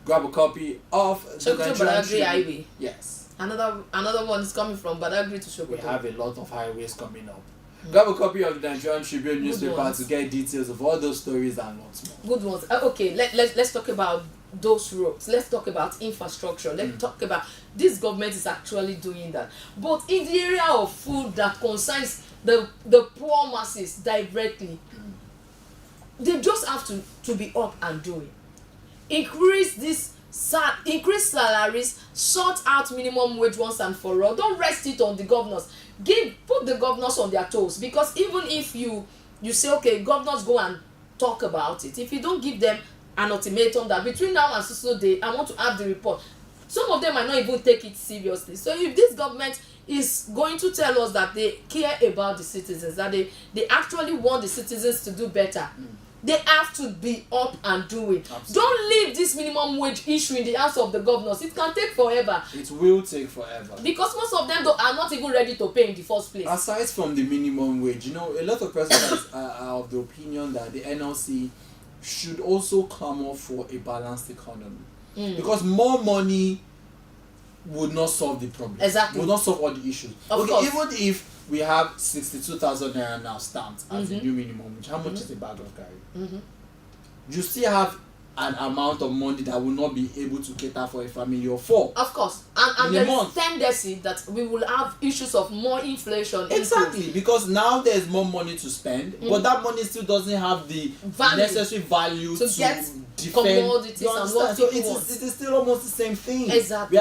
grab a copy of the Nigerian Tribune. Highway. Yes. Another one is coming from Badagry to Sokoto. We have a lot of highways coming up. Grab a copy of the Nigerian Tribune newspaper to get details of all those stories and lots more. Good ones. Okay, let's talk about those roads. Let's talk about infrastructure. Let's talk about this government is actually doing that. But in the area of food that concerns the poor masses directly, they just have to be up and doing. Increase salaries, sort out minimum wage once and for all. Don't rest it on the governors. Put the governors on their toes, because even if you say, okay, governors go and talk about it, if you don't give them an ultimatum that between now and so day I want to have the report, some of them might not even take it seriously. So if this government is going to tell us that they care about the citizens, that they actually want the citizens to do better, they have to be up and do it. Absolutely. Don't leave this minimum wage issue in the hands of the governors. It can take forever. It will take forever. Because most of them are not even ready to pay in the first place. Aside from the minimum wage, a lot of persons are of the opinion that the NLC should also clamor for a balanced economy. Because more money would not solve the problem. Exactly. Would not solve all the issues. Of course. Even if we have 62,000 naira now stamped as the new minimum wage, how much is a bag of curry? You still have an amount of money that will not be able to cater for a family of 4. Of course. And there is tendency that we will have issues of more inflation. Exactly, because now there's more money to spend, but that money still doesn't have the necessary value to get defend commodities and what so people want. It is still almost the same thing. Exactly.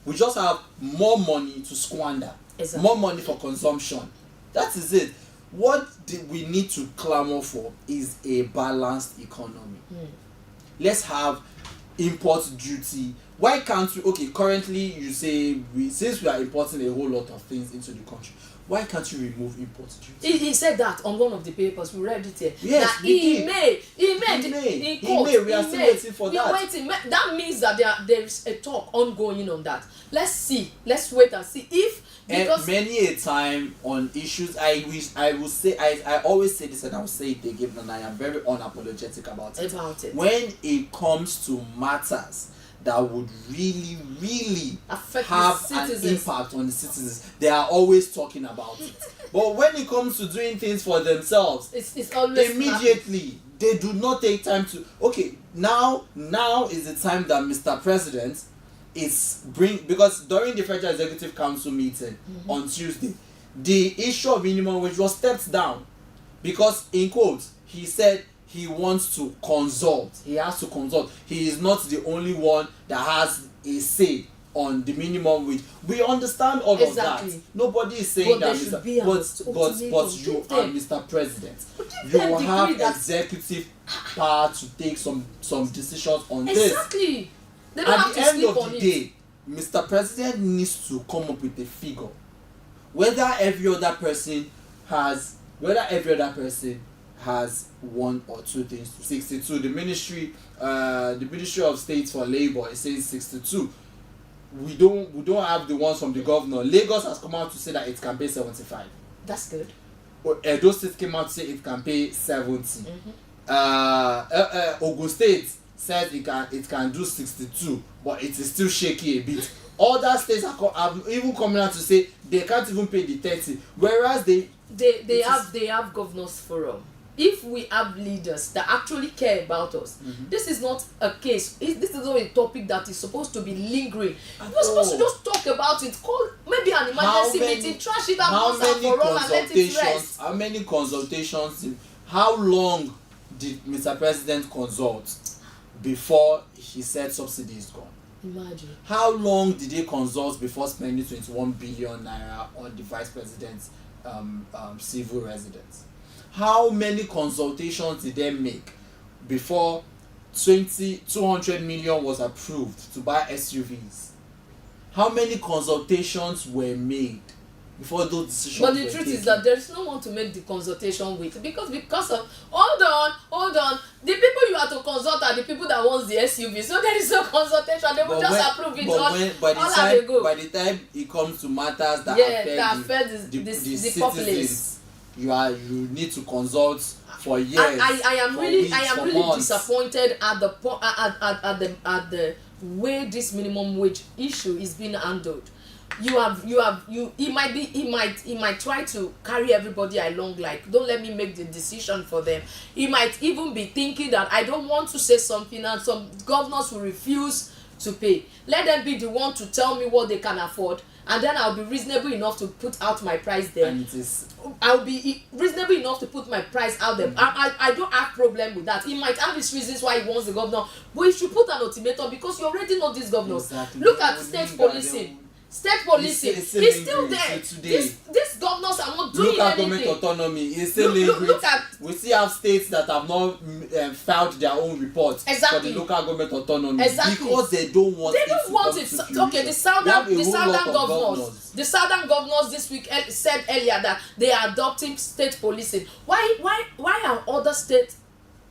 We just have more money to squander. Exactly. More money for consumption. That is it. What we need to clamor for is a balanced economy. Let's have import duty. Why can't we? Okay, currently you say since we are importing a whole lot of things into the country, why can't you remove import duty? He said that on one of the papers. We read it here. Yes, he may. We are still waiting for that. That means that there is a talk ongoing on that. Let's see. Let's wait and see if. Because many a time on issues, I always say this and I will say it again, and I am very unapologetic about it. When it comes to matters that would really have an impact on the citizens, they are always talking about it. But when it comes to doing things for themselves, it's always immediately they do not take time to. Okay, now is the time that Mr. President because during the Federal Executive Council meeting on Tuesday, the issue of minimum wage was stepped down because, in quotes, he said he wants to consult. He has to consult. He is not the only one that has a say on the minimum wage. We understand all of that. Nobody is saying that, but you are Mr. President. You have executive power to take some decisions on this. Exactly. At the end of the day, Mr. President needs to come up with a figure. Whether every other person has 1 or 2 things. 62. The Ministry of State for Labour is saying 62. We don't have the ones from the governor. Lagos has come out to say that it can pay 75. That's good. Edo State came out to say it can pay 70. Ogun State said it can do 62, but it is still shaky a bit. Other states are even coming out to say they can't even pay the 30, whereas they have governors forum. If we have leaders that actually care about us, this is not a case. This is not a topic that is supposed to be lingering. You're supposed to just talk about it. Call maybe an emergency meeting, trash it out once and for all, and let it rest. How many consultations? How long did Mr. President consult before he said subsidy is gone? Imagine. How long did they consult before spending 21 billion naira on the vice president's civil residence? How many consultations did they make before 200 million was approved to buy SUVs? How many consultations were made before those decisions were taken? But the truth is that there is no one to make the consultation with, because of hold on, the people you have to consult are the people that want the SUV, so there is no consultation. They will just approve it by the time it comes to matters that affect the populace, you need to consult for years. I am for really weeks, I am for really months. disappointed at the way this minimum wage issue is being handled. He might try to carry everybody along, like, don't let me make the decision for them. He might even be thinking that I don't want to say something and some governors will refuse to pay. Let them be the one to tell me what they can afford, and then I'll be reasonable enough to put out my price there. And it is, I'll be reasonable enough to put my price out there. I don't have problem with that. He might have his reasons why he wants the governor, but he should put an ultimatum, because you already know these governors. Exactly. Look at state policing. State policing is still there. These governors are not doing look at anything. government autonomy. It's still Look at, we still have states that have not filed their own reports Exactly. for the local government autonomy, Exactly. because they don't want it. Okay, the southern governors this week said earlier that they are adopting state policing. Why are other states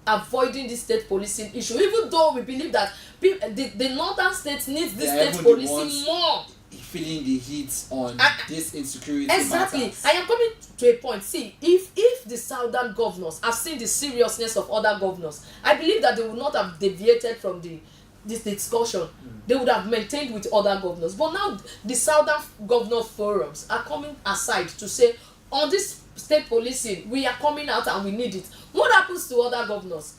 avoiding this state policing issue, even though we believe that the northern states need this state policing more? Feeling the heat on this insecurity. Exactly. Matters. I am coming to a point. See, if the southern governors have seen the seriousness of other governors, I believe that they would not have deviated from this discussion. They would have maintained with other governors. But now the southern governor forums are coming aside to say, on this state policing, we are coming out and we need it. What happens to other governors?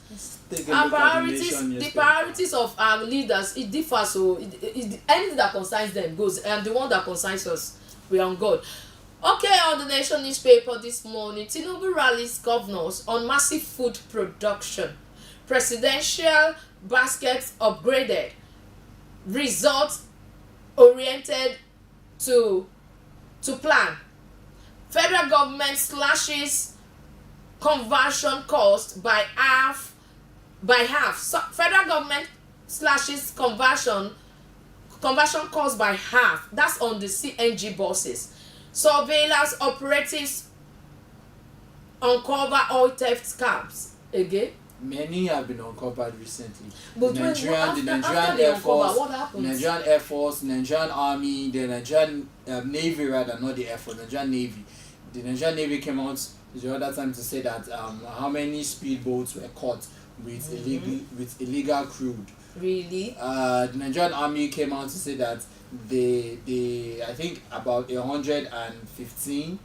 Our priorities, the priorities of our leaders, it differs. So anything that concerns them goes, and the one that concerns us, we are on God. Okay, on the Nation newspaper this morning, Tinubu rallies governors on massive food production. Presidential baskets upgraded. Result oriented to plan. Federal government slashes conversion cost by half. So federal government slashes conversion cost by half. That's on the CNG buses. Surveillance operatives uncover oil theft scams again. Many have been uncovered recently. But the after Nigerian they Air uncover, Force, what happens? Nigerian Air Force, Nigerian Army, the Nigerian Navy, rather, not the Air Force, Nigerian Navy. The Nigerian Navy came out the other time to say that how many speedboats were caught with illegal crude. Really? The Nigerian Army came out to say that they I think about 115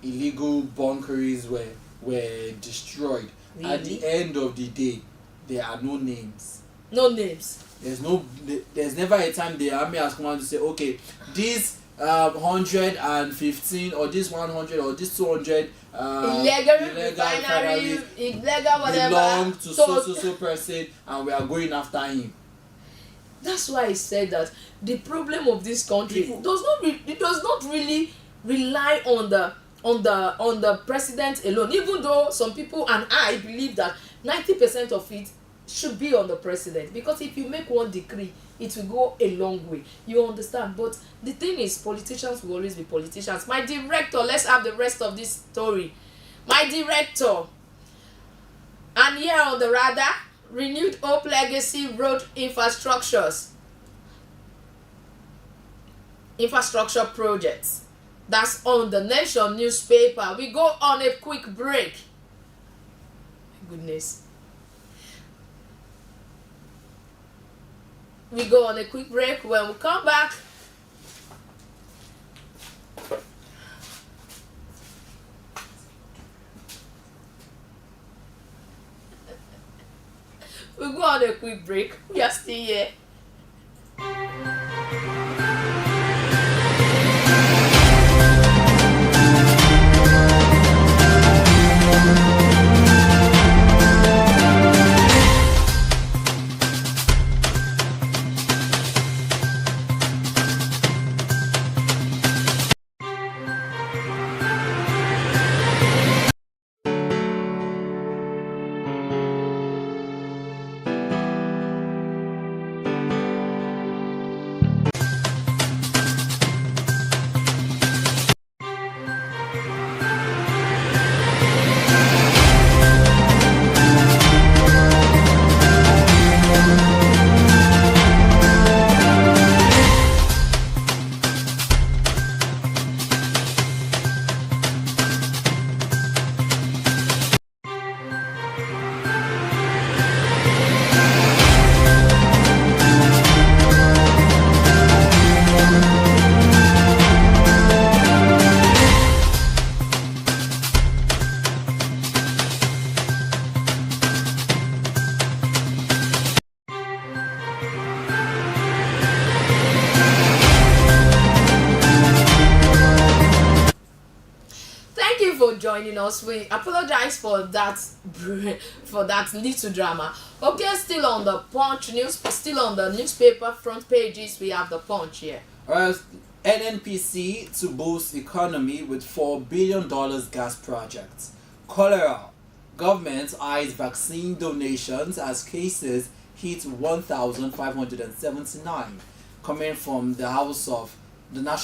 illegal bunkeries were destroyed. Really? At the end of the day, there are no names. No names. There's never a time the army has come out to say, okay, this 115 or this 100 or this 200 illegal refinery, illegal whatever belong to so person, and we are going after him. That's why I said that the problem of this country does not really rely on the president alone, even though some people and I believe that 90% of it should be on the president, because if you make one decree, it will go a long way. You understand? But the thing is, politicians will always be politicians. My director, let's have the rest of this story. My director, and here on the radar, renewed hope legacy road infrastructure projects. That's on the Nation newspaper. We go on a quick break. My goodness. We go on a quick break. When we come back, we are still here. joining us. We apologize for that little drama. Okay, still on the newspaper front pages, we have the Punch here. Alright, NNPC to boost economy with $4 billion gas project. Cholera. Government eyes vaccine donations as cases hit 1,579. Coming from the House of the National